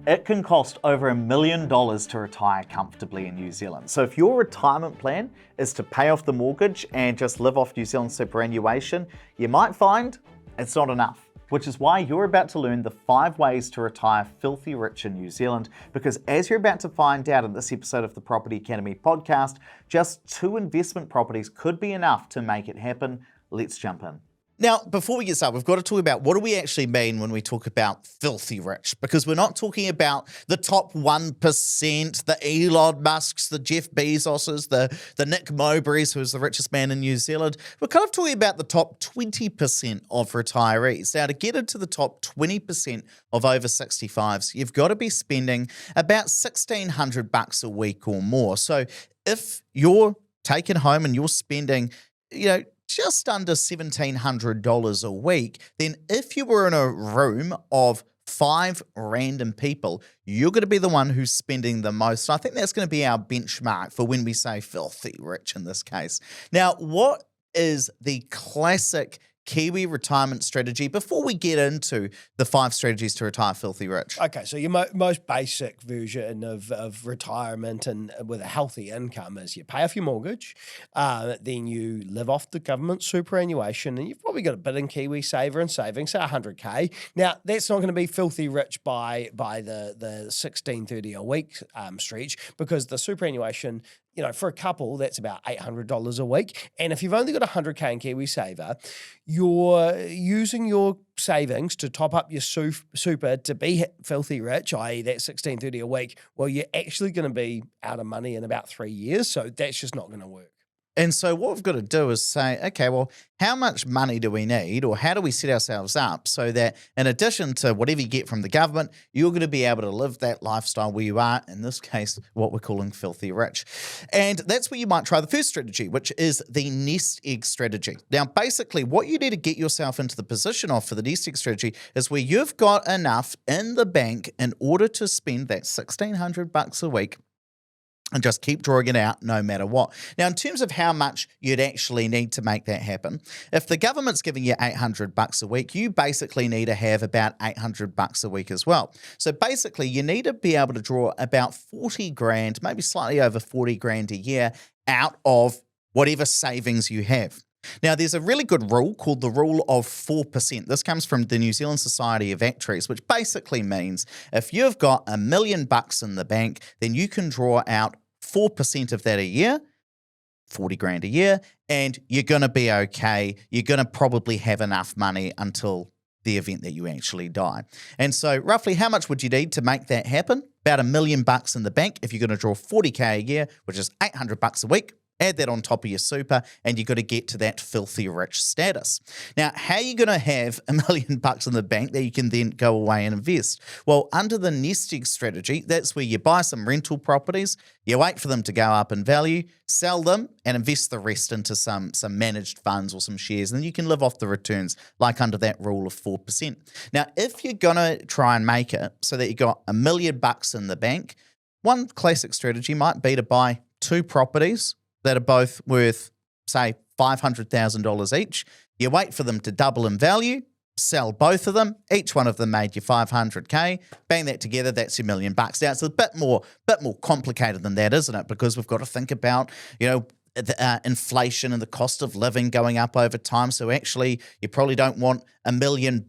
It can cost over $1 million to retire comfortably in New Zealand. So if your retirement plan is to pay off the mortgage and just live off New Zealand superannuation, you might find it's not enough. Which is why you're about to learn the 5 ways to retire filthy rich in New Zealand, because as you're about to find out in this episode of the Property Academy podcast, just 2 investment properties could be enough to make it happen. Let's jump in. Now, before we get started, we've got to talk about what do we actually mean when we talk about filthy rich, because we're not talking about the top 1%, the Elon Musks, the Jeff Bezoses, the Nick Mowbrays, who's the richest man in New Zealand. We're kind of talking about the top 20% of retirees. Now, to get into the top 20% of over 65s, you've got to be spending about $1,600 a week or more. So if you're taking home and you're spending, just under $1,700 a week, then if you were in a room of 5 random people, you're going to be the one who's spending the most. I think that's going to be our benchmark for when we say filthy rich in this case. Now, what is the classic Kiwi retirement strategy before we get into the 5 strategies to retire filthy rich? Okay, so your most basic version of retirement and with a healthy income is you pay off your mortgage, then you live off the government superannuation, and you've probably got a bit in Kiwi Saver and savings, say $100K. Now, that's not going to be filthy rich by the $1,630 a week stretch, because the superannuation, for a couple, that's about $800 a week. And if you've only got $100K in Kiwi Saver, you're using your savings to top up your super to be filthy rich, i.e. that $1,630 a week. Well, you're actually going to be out of money in about 3 years. So that's just not going to work. And so what we've got to do is say, okay, well, how much money do we need, or how do we set ourselves up so that in addition to whatever you get from the government, you're going to be able to live that lifestyle where you are, in this case, what we're calling filthy rich. And that's where you might try the first strategy, which is the nest egg strategy. Now, basically, what you need to get yourself into the position of for the nest egg strategy is where you've got enough in the bank in order to spend that $1,600 a week and just keep drawing it out no matter what. Now, in terms of how much you'd actually need to make that happen, if the government's giving you $800 a week, you basically need to have about $800 a week as well. So basically, you need to be able to draw about 40 grand, maybe slightly over 40 grand a year out of whatever savings you have. Now, there's a really good rule called the rule of 4%. This comes from the New Zealand Society of Actuaries, which basically means if you've got $1 million in the bank, then you can draw out 4% of that a year, 40 grand a year, and you're going to be okay. You're going to probably have enough money until the event that you actually die. And so roughly how much would you need to make that happen? About $1 million in the bank if you're going to draw 40K a year, which is $800 a week. Add that on top of your super, and you've got to get to that filthy rich status. Now, how are you going to have $1 million in the bank that you can then go away and invest? Well, under the nest egg strategy, that's where you buy some rental properties, you wait for them to go up in value, sell them, and invest the rest into some managed funds or some shares, and then you can live off the returns like under that rule of 4%. Now, if you're going to try and make it so that you got $1 million in the bank, one classic strategy might be to buy 2 properties that are both worth, say, $500,000 each. You wait for them to double in value, sell both of them. Each one of them made you $500K. Bang that together, that's your $1 million. Now, it's a bit more complicated than that, isn't it? Because we've got to think about, the inflation and the cost of living going up over time. So actually, you probably don't want $1 million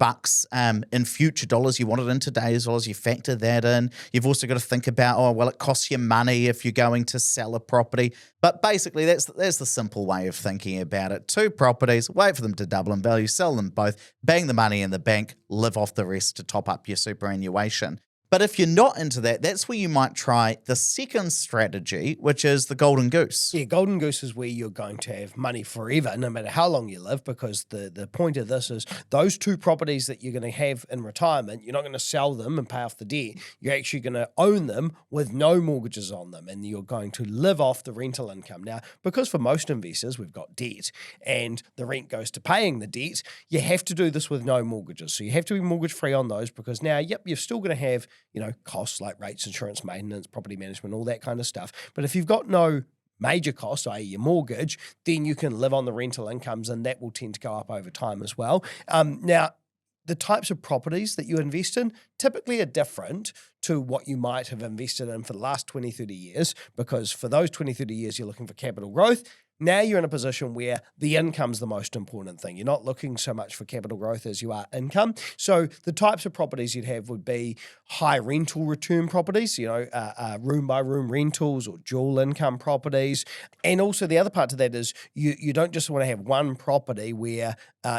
in future dollars. You want it in today's dollars. You factor that in. You've also got to think about, it costs you money if you're going to sell a property. But basically, that's the simple way of thinking about it. 2 properties, wait for them to double in value, sell them both, bang the money in the bank, live off the rest to top up your superannuation. But if you're not into that, that's where you might try the second strategy, which is the Golden Goose. Yeah, Golden Goose is where you're going to have money forever, no matter how long you live, because the point of this is those 2 properties that you're going to have in retirement, you're not going to sell them and pay off the debt. You're actually going to own them with no mortgages on them, and you're going to live off the rental income. Now, because for most investors, we've got debt, and the rent goes to paying the debt, you have to do this with no mortgages. So you have to be mortgage-free on those, because now, you're still going to have costs like rates, insurance, maintenance, property management, all that kind of stuff. But if you've got no major costs, i.e. your mortgage, then you can live on the rental incomes, and that will tend to go up over time as well. Now, the types of properties that you invest in typically are different to what you might have invested in for the last 20, 30 years, because for those 20, 30 years, you're looking for capital growth. Now you're in a position where the income's the most important thing. You're not looking so much for capital growth as you are income. So the types of properties you'd have would be high rental return properties, room by room rentals or dual income properties. And also the other part to that is you don't just want to have one property where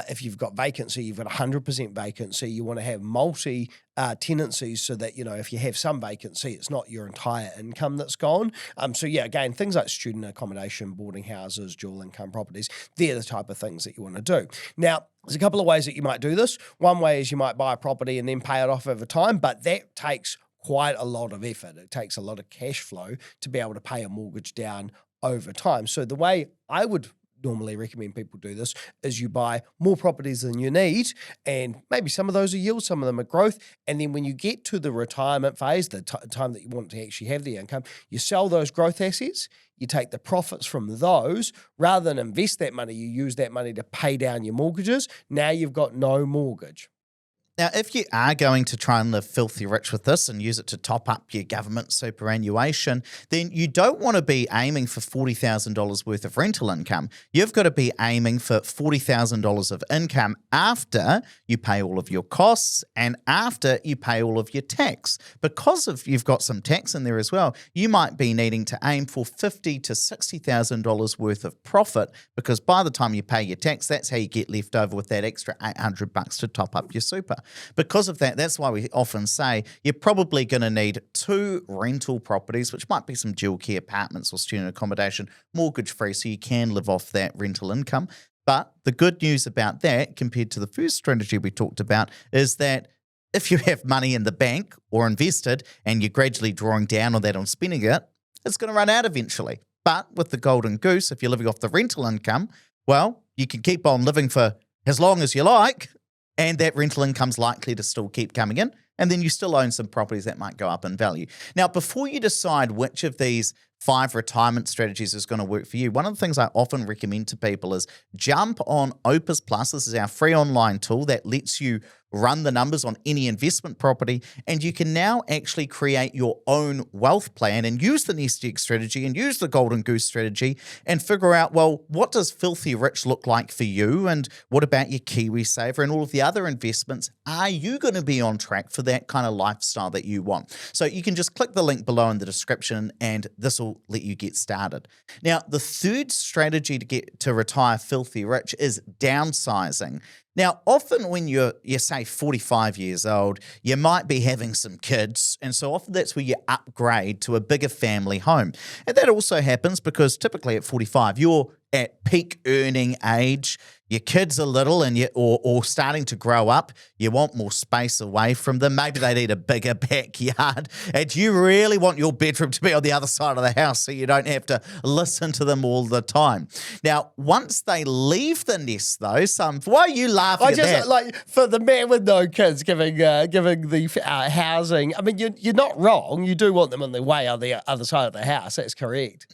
if you've got vacancy, you've got 100% vacancy. You want to have multi tenancies so that, if you have some vacancy, it's not your entire income that's gone. Again, things like student accommodation, boarding houses, dual income properties, they're the type of things that you want to do. Now, there's a couple of ways that you might do this. One way is you might buy a property and then pay it off over time, but that takes quite a lot of effort. It takes a lot of cash flow to be able to pay a mortgage down over time. So the way I would normally recommend people do this is you buy more properties than you need, and maybe some of those are yield, some of them are growth, and then when you get to the retirement phase, the time that you want to actually have the income, you sell those growth assets, you take the profits from those, rather than invest that money, you use that money to pay down your mortgages. Now you've got no mortgage. Now, if you are going to try and live filthy rich with this and use it to top up your government superannuation, then you don't want to be aiming for $40,000 worth of rental income. You've got to be aiming for $40,000 of income after you pay all of your costs and after you pay all of your tax. Because you've got some tax in there as well, you might be needing to aim for $50,000 to $60,000 worth of profit, because by the time you pay your tax, that's how you get left over with that extra $800 to top up your super. Because of that, that's why we often say you're probably going to need 2 rental properties, which might be some dual key apartments or student accommodation, mortgage-free, so you can live off that rental income. But the good news about that, compared to the first strategy we talked about, is that if you have money in the bank or invested and you're gradually drawing down on that on spending it, it's going to run out eventually. But with the Golden Goose, if you're living off the rental income, well, you can keep on living for as long as you like, and that rental income's likely to still keep coming in, and then you still own some properties that might go up in value. Now, before you decide which of these 5 retirement strategies is going to work for you, one of the things I often recommend to people is jump on Opus Plus. This is our free online tool that lets you run the numbers on any investment property, and you can now actually create your own wealth plan and use the nest egg strategy and use the Golden Goose strategy and figure out, well, what does filthy rich look like for you, and what about your Kiwi saver and all of the other investments? Are you going to be on track for that kind of lifestyle that you want? So you can just click the link below in the description and this will let you get started. Now, the third strategy to get to retire filthy rich is downsizing. Now, often when you're say 45 years old, you might be having some kids, and so often that's where you upgrade to a bigger family home. And that also happens because typically at 45, you're at peak earning age, your kids are little and or starting to grow up, you want more space away from them. Maybe they need a bigger backyard, and you really want your bedroom to be on the other side of the house so you don't have to listen to them all the time. Now, once they leave the nest, though, why are you laughing at that? Like, for the man with no kids giving the housing, I mean, you're not wrong. You do want them on the way on the other side of the house. That's correct.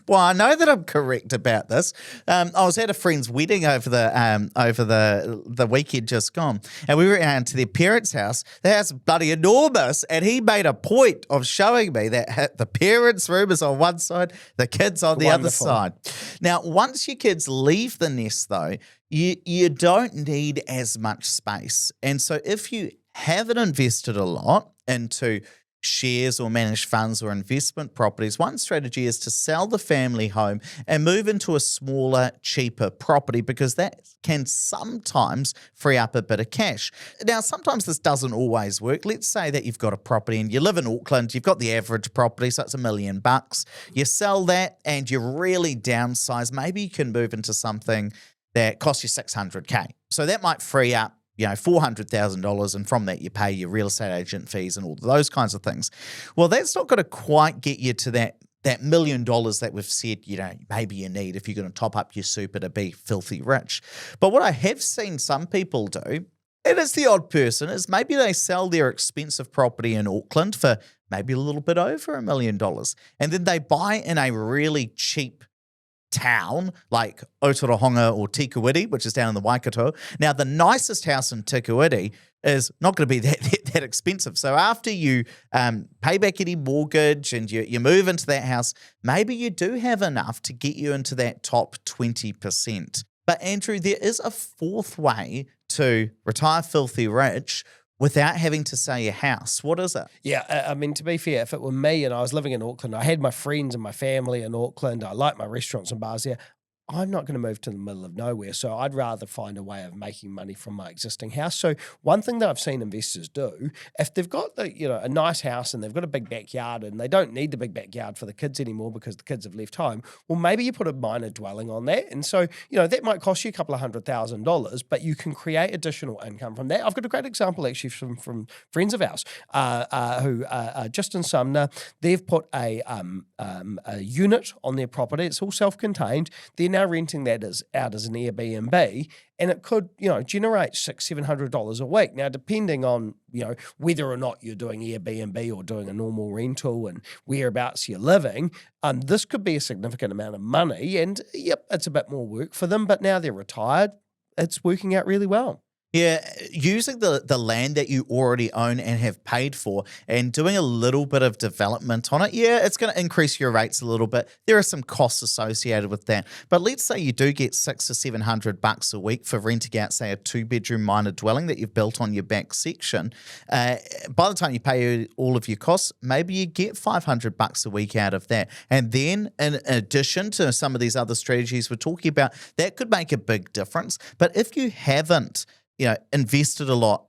Well, I know that I'm correct about this. I was at a friend's wedding over the weekend just gone, and we went down to their parents' house. The house is bloody enormous, and he made a point of showing me that the parents' room is on one side, the kids on the other side. Now, once your kids leave the nest, though, you don't need as much space, and so if you haven't invested a lot into shares or managed funds or investment properties, one strategy is to sell the family home and move into a smaller, cheaper property, because that can sometimes free up a bit of cash. Now, sometimes this doesn't always work. Let's say that you've got a property and you live in Auckland, you've got the average property, so it's $1 million. You sell that and you really downsize. Maybe you can move into something that costs you $600K. So that might free up $400,000, and from that you pay your real estate agent fees and all those kinds of things. Well, that's not going to quite get you to that $1 million that we've said, maybe you need if you're going to top up your super to be filthy rich. But what I have seen some people do, and it's the odd person, is maybe they sell their expensive property in Auckland for maybe a little bit over $1 million, and then they buy in a really cheap town like Otorohanga or Tikawiti, which is down in the Waikato. Now, the nicest house in Tikawiti is not going to be that expensive. So after you pay back any mortgage and you move into that house, maybe you do have enough to get you into that top 20%. But Andrew, there is a fourth way to retire filthy rich without having to sell your house. What is it? Yeah, I mean, to be fair, if it were me and I was living in Auckland, I had my friends and my family in Auckland, I like my restaurants and bars there, I'm not going to move to the middle of nowhere. So I'd rather find a way of making money from my existing house. So one thing that I've seen investors do, if they've got a nice house and they've got a big backyard and they don't need the big backyard for the kids anymore because the kids have left home, well, maybe you put a minor dwelling on that. And so, that might cost you a couple of $100,000, but you can create additional income from that. I've got a great example actually from friends of ours who just in Sumner, they've put a unit on their property. It's all self-contained. They're now renting that out as an Airbnb, and it could, generate $600-700 a week. Now, depending on, whether or not you're doing Airbnb or doing a normal rental and whereabouts you're living, this could be a significant amount of money. And yep, it's a bit more work for them, but now they're retired. It's working out really well. Yeah, using the land that you already own and have paid for and doing a little bit of development on it, yeah, it's going to increase your rates a little bit. There are some costs associated with that. But let's say you do get $600 or $700 a week for renting out, say, a 2-bedroom minor dwelling that you've built on your back section. By the time you pay all of your costs, maybe you get $500 a week out of that. And then in addition to some of these other strategies we're talking about, that could make a big difference. But if you haven't invested a lot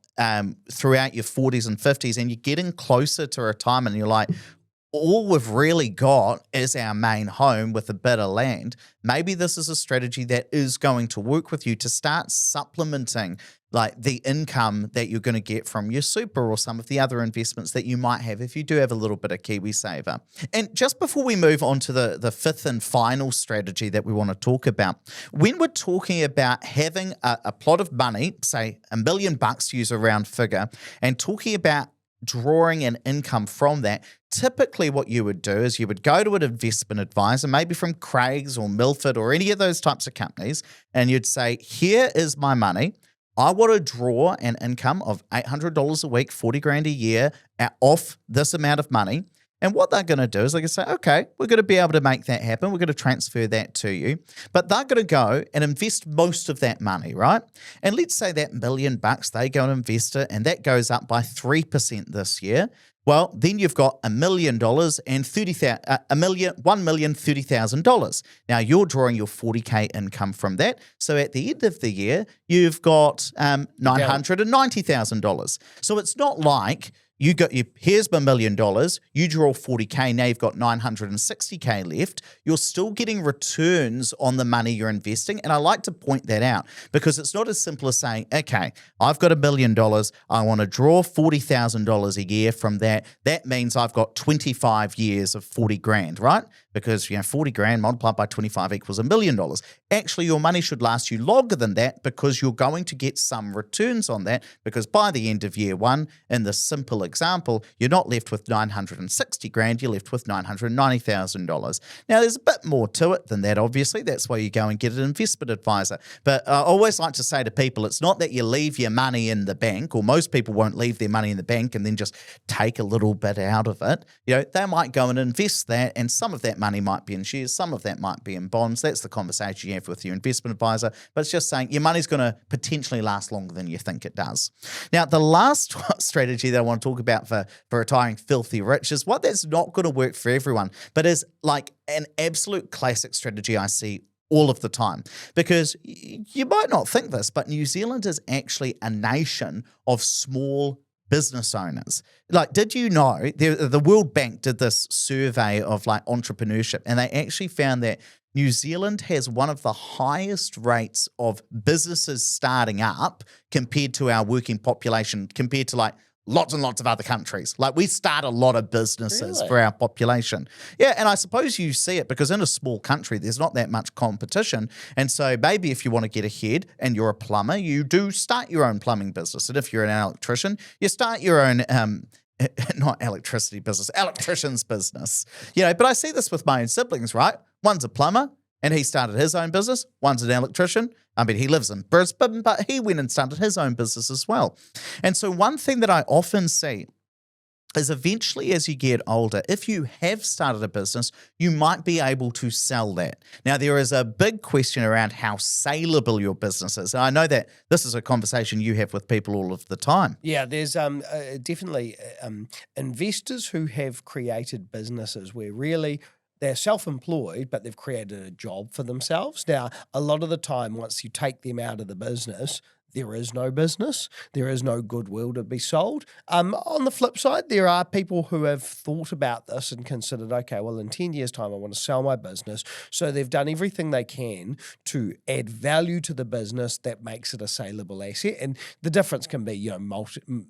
throughout your 40s and 50s and you're getting closer to retirement and you're like, all we've really got is our main home with a bit of land, maybe this is a strategy that is going to work with you to start supplementing like the income that you're going to get from your super or some of the other investments that you might have if you do have a little bit of KiwiSaver. And just before we move on to the fifth and final strategy that we want to talk about, when we're talking about having a plot of money, say $1 million to use a round figure, and talking about drawing an income from that, typically what you would do is you would go to an investment advisor, maybe from Craig's or Milford or any of those types of companies, and you'd say, here is my money. I want to draw an income of $800 a week, 40 grand a year off this amount of money. And what they're going to do is they're going to say, okay, we're going to be able to make that happen. We're going to transfer that to you. But they're going to go and invest most of that money, right? And let's say that $1 million, they go and invest it, and that goes up by 3% this year. Well, then you've got $1 million and $1,030,000. Now you're drawing your 40K income from that. So at the end of the year, you've got $990,000. So it's not like here's my $1 million, you draw 40K, now you've got 960K left. You're still getting returns on the money you're investing. And I like to point that out because it's not as simple as saying, okay, I've got $1 million, I want to draw $40,000 a year from that. That means I've got 25 years of 40 grand, right? Because 40 grand multiplied by 25 equals $1 million. Actually, your money should last you longer than that because you're going to get some returns on that, because by the end of year one, in the simple example, you're not left with 960 grand, you're left with $990,000. Now, there's a bit more to it than that, obviously. That's why you go and get an investment advisor. But I always like to say to people, it's not that you leave your money in the bank, or most people won't leave their money in the bank and then just take a little bit out of it. They might go and invest that, and some of that money might be in shares, some of that might be in bonds. That's the conversation you have with your investment advisor. But it's just saying your money's going to potentially last longer than you think it does. Now, the last strategy that I want to talk about for retiring filthy rich is what that's not going to work for everyone, but is like an absolute classic strategy I see all of the time. Because you might not think this, but New Zealand is actually a nation of small business owners. Like, did you know the World Bank did this survey of like entrepreneurship, and they actually found that New Zealand has one of the highest rates of businesses starting up compared to our working population, compared to like lots and lots of other countries. Like, we start a lot of businesses for our population. Yeah, and I suppose you see it because in a small country, there's not that much competition. And so maybe if you want to get ahead and you're a plumber, you do start your own plumbing business. And if you're an electrician, you start your own not electricity business, electrician's business. But I see this with my own siblings, right? One's a plumber, and he started his own business. One's an electrician. I mean, he lives in Brisbane, but he went and started his own business as well. And so one thing that I often see is eventually as you get older, if you have started a business, you might be able to sell that. Now, there is a big question around how saleable your business is. And I know that this is a conversation you have with people all of the time. Yeah, there's definitely investors who have created businesses where really they're self-employed, but they've created a job for themselves. Now, a lot of the time, once you take them out of the business, there is no business. There is no goodwill to be sold. On the flip side, there are people who have thought about this and considered, okay, well, in 10 years' time, I want to sell my business. So they've done everything they can to add value to the business that makes it a saleable asset. And the difference can be,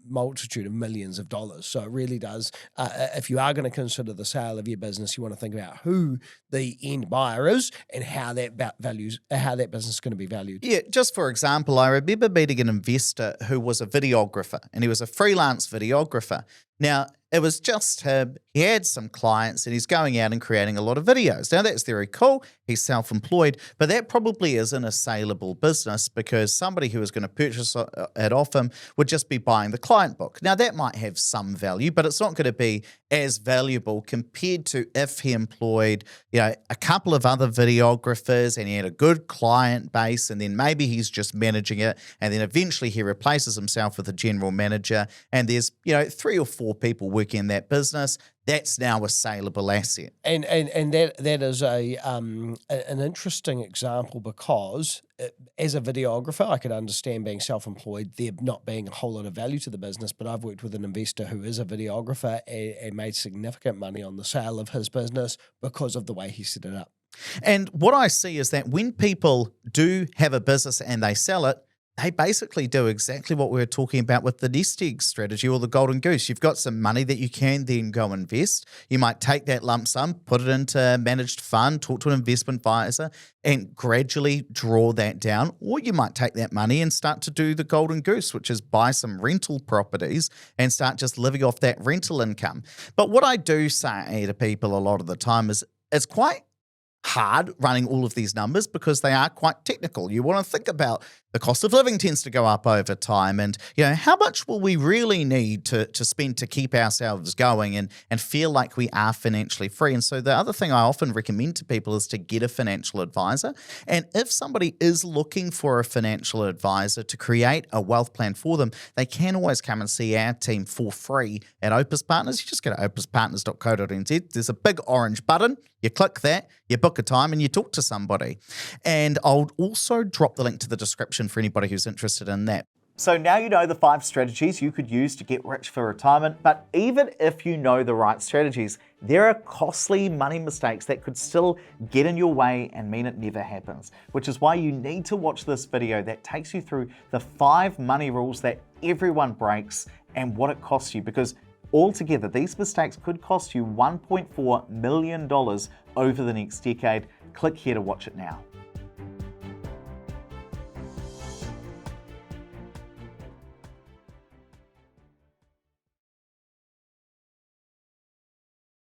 multitude of millions of dollars. So it really does. If you are going to consider the sale of your business, you want to think about who the end buyer is and how that business is going to be valued. Yeah, just for example, I remember meeting an investor who was a videographer, and he was a freelance videographer. Now, it was just him. He had some clients and he's going out and creating a lot of videos. Now, that's very cool. He's self-employed, but that probably isn't a saleable business because somebody who is going to purchase it off him would just be buying the client book. Now, that might have some value, but it's not going to be as valuable compared to if he employed, a couple of other videographers and he had a good client base, and then maybe he's just managing it, and then eventually he replaces himself with a general manager, and there's, 3 or 4 people working in that business. That's now a saleable asset. And that is an interesting example because as a videographer, I could understand being self-employed, there not being a whole lot of value to the business, but I've worked with an investor who is a videographer and made significant money on the sale of his business because of the way he set it up. And what I see is that when people do have a business and they sell it, they basically do exactly what we were talking about with the nest egg strategy or the Golden Goose. You've got some money that you can then go invest. You might take that lump sum, put it into a managed fund, talk to an investment advisor, and gradually draw that down. Or you might take that money and start to do the Golden Goose, which is buy some rental properties and start just living off that rental income. But what I do say to people a lot of the time is it's quite hard running all of these numbers because they are quite technical. You want to think about the cost of living tends to go up over time, and how much will we really need to spend to keep ourselves going and feel like we are financially free. And so the other thing I often recommend to people is to get a financial advisor. And if somebody is looking for a financial advisor to create a wealth plan for them, they can always come and see our team for free at Opus Partners. You just go to opuspartners.co.nz. There's a big orange button. You click that, you book a time, and you talk to somebody. And I'll also drop the link to the description for anybody who's interested in that. So now you know the 5 strategies you could use to get rich for retirement, but even if you know the right strategies, there are costly money mistakes that could still get in your way and mean it never happens, which is why you need to watch this video that takes you through the 5 money rules that everyone breaks and what it costs you, because altogether these mistakes could cost you $1.4 million over the next decade. Click here to watch it now.